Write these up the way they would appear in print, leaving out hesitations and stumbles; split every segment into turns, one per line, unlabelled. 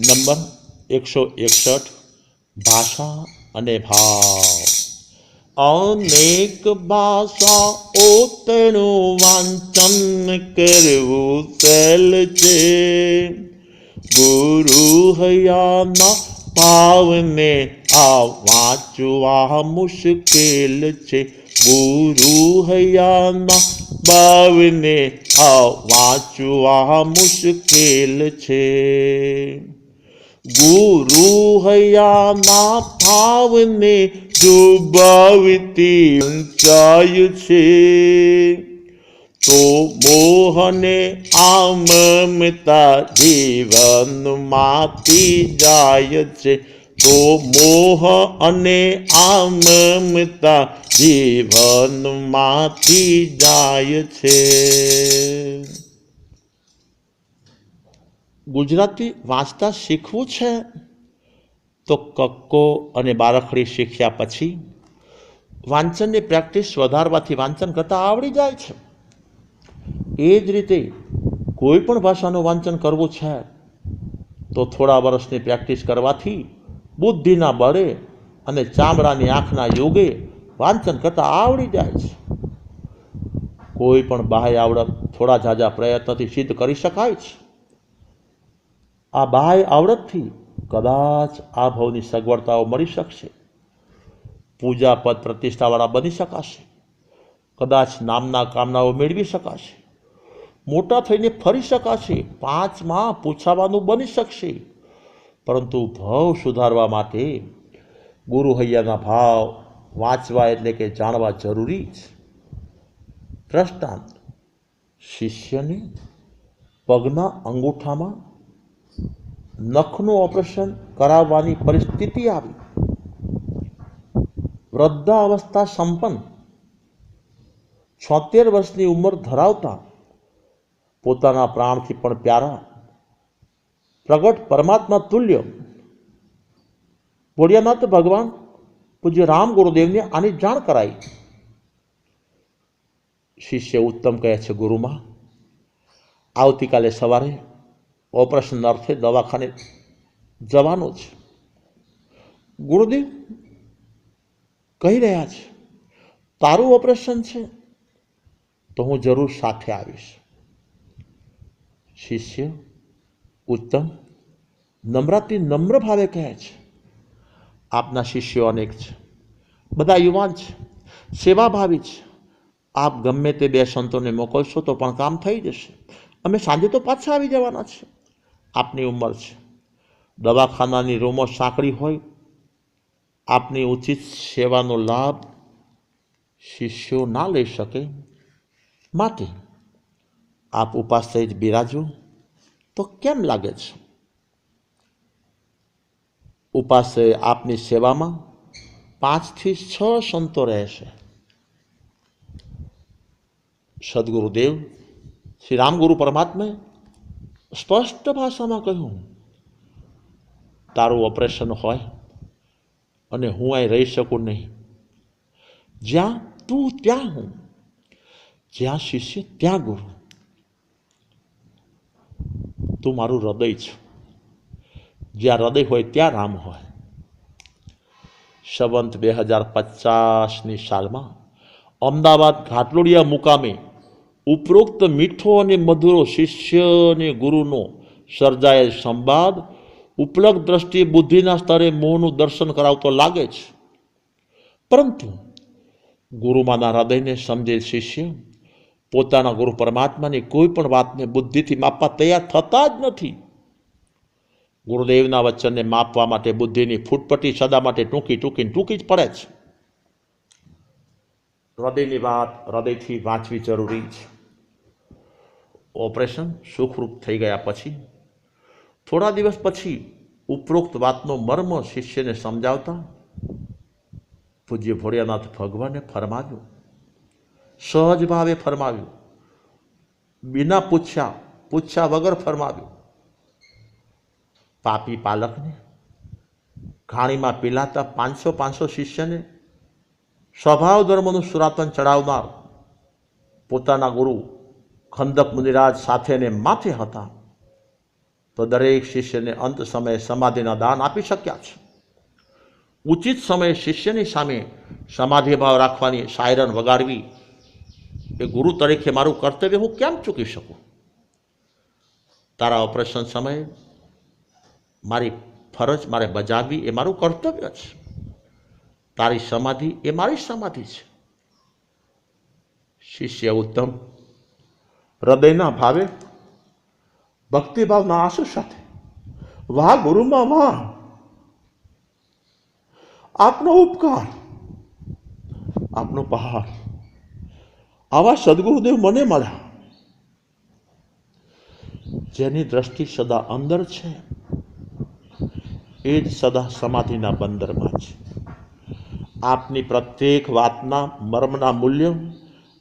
Number 161 ભાષા અને ભાવ. અનેક ભાષાઓ તેનું વાંચન કરવું સહેલ છે, ગુરુ હૈયાના ભાવને આ વાંચવા મુશ્કેલ છે, ગુરુ હૈયાના ભાવને આ વાંચવા મુશ્કેલ છે. ગુરુ હૈયાના ભાવને જો ભાવથી વંચાય છે, તો મોહને આ મમતા જીવનમાંથી જાય છે, તો મોહ અને આ મમતા જીવનમાંથી જાય છે. ગુજરાતી વાંચતા શીખવું છે તો કક્કો અને બારખડી શીખ્યા પછી વાંચનની પ્રેક્ટિસ વધારવાથી વાંચન કરતાં આવડી જાય છે. એ જ રીતે કોઈ પણ ભાષાનું વાંચન કરવું છે તો થોડા વર્ષની પ્રેક્ટિસ કરવાથી બુદ્ધિના બળે અને ચામડાની આંખના યોગે વાંચન કરતાં આવડી જાય છે. કોઈ પણ બાહ્ય આવડત થોડા ઝાઝા પ્રયત્નથી સિદ્ધ કરી શકાય છે. આ બાહ્ય આવડતથી કદાચ આ ભવની સગવડતાઓ મળી શકશે, પૂજા પદ પ્રતિષ્ઠાવાળા બની શકાશે, કદાચ નામના કામનાઓ મેળવી શકાશે, મોટા થઈને ફરી શકાશે, 5માં પૂછાવાનું બની શકશે. પરંતુ ભાવ સુધારવા માટે ગુરુ હૈયાના ભાવ વાંચવા એટલે કે જાણવા જરૂરી છે. દ્રષ્ટાંત: શિષ્યને પગના અંગૂઠામાં નખનું ઓપરેશન કરાવવાની પરિસ્થિતિ આવી. વૃદ્ધાવસ્થા સંપન્ન 76 વર્ષની ઉંમર ધરાવતા પોતાના પ્રાણથી પણ પ્યારા પ્રગટ પરમાત્મા તુલ્ય ભોળિયાનાથ ભગવાન પૂજ્ય રામ ગુરુદેવને આની જાણ કરાઈ. શિષ્ય ઉત્તમ કહે છે, ગુરુમાં, આવતીકાલે સવારે ઓપરેશન અર્થે દવાખાને જવાનું છે. ગુરુદેવ કહી રહ્યા છે, તારું ઓપરેશન છે તો હું જરૂર સાથે આવીશ. શિષ્ય ઉત્તમ નમ્રથી નમ્ર ભાવે કહે છે, આપના શિષ્યો અનેક છે, બધા યુવાન છે, સેવાભાવી છે. આપ ગમે તે 2 સંતોને મોકલશો તો પણ કામ થઈ જશે. અમે સાંજે તો પાછા આવી જવાના છે. આપની ઉંમર છે, દવાખાનાની રૂમો સાંકડી હોય, આપની ઉચિત સેવાનો લાભ શિષ્યો ના લઈ શકે, માટે આપ ઉપાસ સહિત બિરાજો તો કેમ લાગે છે? ઉપાસે આપની સેવામાં 5 થી 6 સંતો રહેશે. સદગુરુદેવ શ્રી રામગુરુ પરમાત્માએ સ્પષ્ટ ભાષામાં કહ્યું, તારું ઓપરેશન હોય અને હું અહીં રહી શકું નહીં. જ્યાં તું ત્યાં હું, જ્યાં શિષ્ય ત્યાં ગુરુ. તું મારું હૃદય છે, જ્યાં હૃદય હોય ત્યાં રામ હોય. સંવંત 2050ની સાલમાં અમદાવાદ ઘાટલોડિયા મુકામે ઉપરોક્ત મીઠો અને મધુરો શિષ્ય અને ગુરુનો સર્જાયેલ સંવાદ ઉપલબ્ધ દ્રષ્ટિએ બુદ્ધિના સ્તરે મોહનું દર્શન કરાવતો લાગે છે. પરંતુ ગુરુમાના હૃદયને સમજેલ શિષ્ય પોતાના ગુરુ પરમાત્માની કોઈ પણ વાતને બુદ્ધિથી માપવા તૈયાર થતા જ નથી. ગુરુદેવના વચનને માપવા માટે બુદ્ધિની ફૂટપટ્ટી સદા માટે ટૂંકી જ પડે છે. હૃદયની વાત હૃદયથી વાંચવી જરૂરી છે. ઓપરેશન સુખરૂપ થઈ ગયા પછી થોડા દિવસ પછી ઉપરોક્ત વાતનો મર્મ શિષ્યને સમજાવતા પૂજ્ય ભોળિયાનાથ ભગવાને ફરમાવ્યું, સહજ ભાવે ફરમાવ્યું, બિના પૂછ્યા વગર ફરમાવ્યું. પાપી પાલકને ઘાણીમાં પીલાતા 500 શિષ્યને સ્વભાવ ધર્મનું સુરાતન ચડાવનાર પોતાના ગુરુ ખંદક મુનિરાજ સાથેને માથે હતા. તો દરેક શિષ્યને અંત સમયે સમાધિના દાન આપી શક્યા છે. ઉચિત સમયે શિષ્યની સામે સમાધિ ભાવ રાખવાની સાયરન વગાડવી એ ગુરુ તરીકે મારું કર્તવ્ય હું કેમ ચૂકી શકું? તારા ઓપરેશન સમયે મારી ફરજ મારે બજાવવી એ મારું કર્તવ્ય છે. તારી સમાધિ એ મારી સમાધિ છે. શિષ્ય ઉત્તમ હૃદયના ભાવે ભક્તિભાવના આંસુ સાથે, વાહ ગુરુમાં વાહ, આપનો ઉપકાર, આપનો પહાડ, આવા સદગુરુદેવ મને મળ્યા જેની દ્રષ્ટિ સદા અંદર છે, એ જ સદા સમાધિના બંદરમાં છે. આપની પ્રત્યેક વાતના મર્મના મૂલ્ય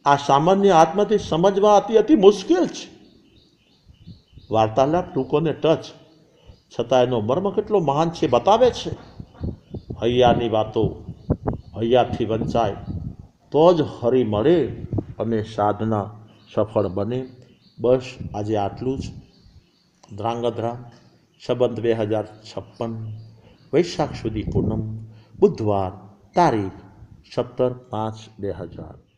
આ સામાન્ય આત્માથી સમજવા અતિ મુશ્કેલ છે. વાર્તાલાપ ટૂંકોને ટચ, છતાં એનો મર્મ કેટલો મહાન છે બતાવે છે. હૈયાની વાતો હૈયાથી વંચાય તો જ હરી મળે અને સાધના સફળ બને. બસ આજે આટલું જ. ધ્રાંગધ્રા સંબંત 2056 વૈશાખ સુધી પૂનમ, બુધવાર, તારીખ 17/5/2000.